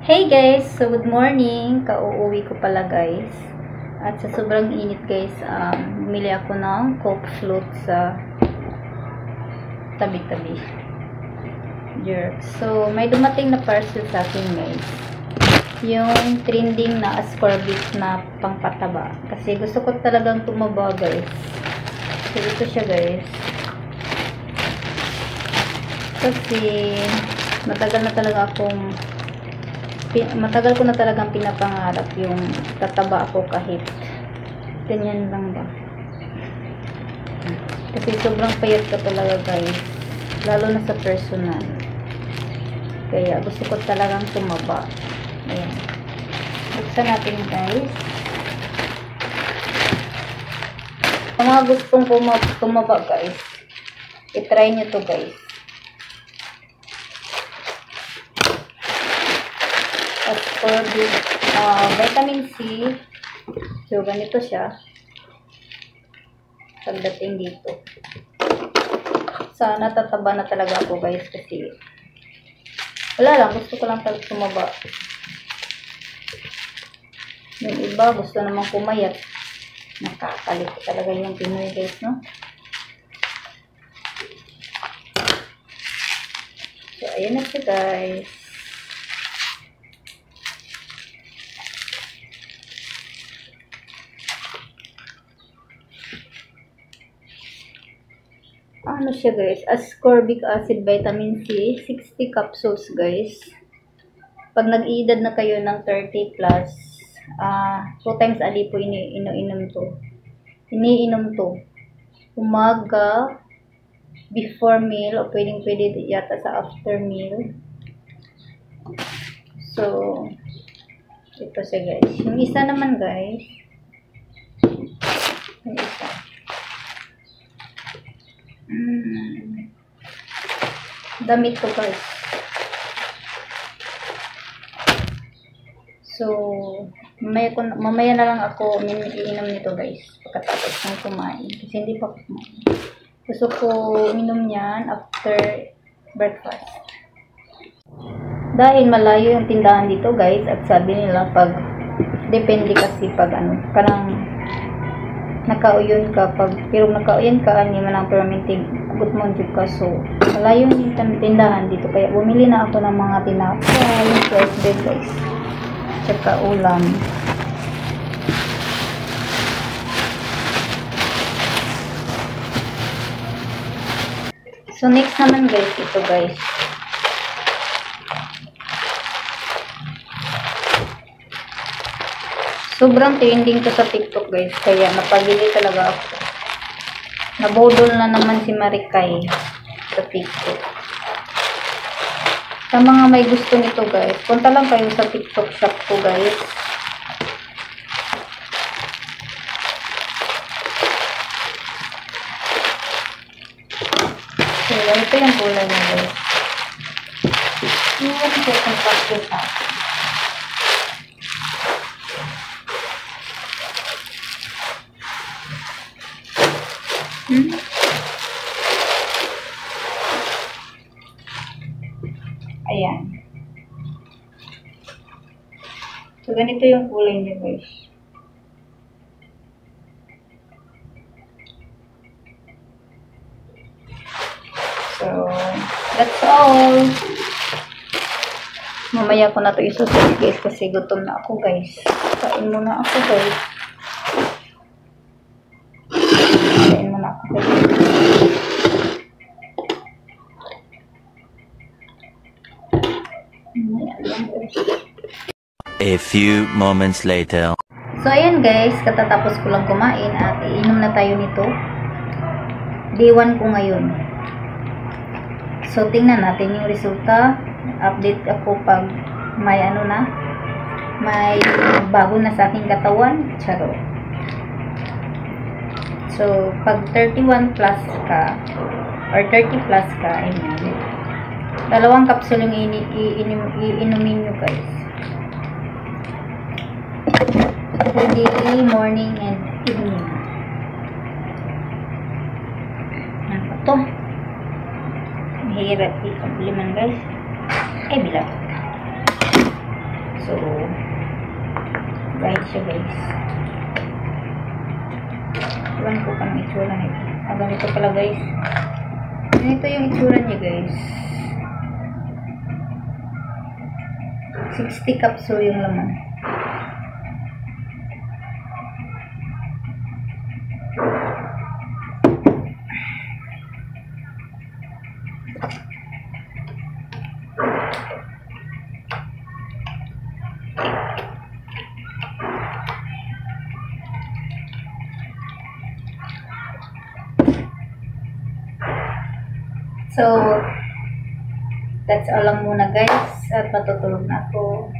Hey guys! So good morning! Kauuwi ko pala guys. At sa sobrang init guys, bumili ako ng Coke float sa tabi-tabi. Jerk. So may dumating na parcel sa akin guys. Yung trending na ascorbic na pangpataba. Kasi gusto ko talagang tumaba guys. So ito siya guys. Kasi matagal ko na talagang pinapangarap yung tataba ako kahit ganyan lang ba. Kasi sobrang payat ka talaga guys. Lalo na sa personal. Kaya gusto ko talagang tumaba. Ayan. Buksan natin guys. Kung mga gustong tumaba guys, i-try nyo to guys. Ascorbic vitamin C. So ganito siya pagdating dito. Sana tataba na talaga ako guys kasi wala lang, gusto ko lang talaga tumaba. Yung iba gusto namang pumayat. Nakakalit talaga yung Pinoy guys, no? So ayan na siya guys. Ano siya guys, ascorbic acid vitamin C, 60 capsules guys. Pag nag-iedad na kayo ng 30 plus, 2 times a day po iniinom to. Umaga, before meal, o pwede yata sa after meal. So, ito siya guys. Yung isa naman guys, yung isa. Damit ko guys. So, mamaya na lang ako iinom nito guys. Pagkatapos ng kumain. Kasi hindi pa kumain. Gusto ko inom yan after breakfast. Dahil malayo yung tindahan dito guys. At sabi nila depende kasi parang nakauyon ka pero nakauyon ka hindi man lang permanente good mo ka, so malayo yung tindahan dito kaya bumili na ako ng mga tinapay, yung fresh bread guys, tsaka ulam. So next naman guys, ito guys, sobrang trending to sa TikTok guys, kaya napabili talaga ako. Nabodol na naman si Marikay sa TikTok. Sa mga may gusto nito guys, punta lang kayo sa TikTok shop ko guys. So, ito yung kulay niya guys. Yung ito yung practice ha. Ayan. So, ganito yung kulay niya guys. So, that's all. Mamaya ko na to isusunod guys kasi gutom na ako guys. Kain muna ako guys. A few moments later. So ayan guys, katatapos ko lang kumain at iinom na tayo nito. Day 1 ko ngayon. So tingnan natin yung resulta. Update ako pag may may bago na sa aking katawan. Charo. So pag 31 plus ka or 30 plus ka, dalawang capsule yung iinumin nyo guys. Daily, morning, and evening. Ano pa to? Mahirap i-compliman guys. Bilang. So, guys siya guys. Iwan ko pa ng itsura nito. Ganito pala guys. Ganito yung itsura niya guys. 60 capsule yung laman. So, that's all lang muna guys. At matutulog na ako.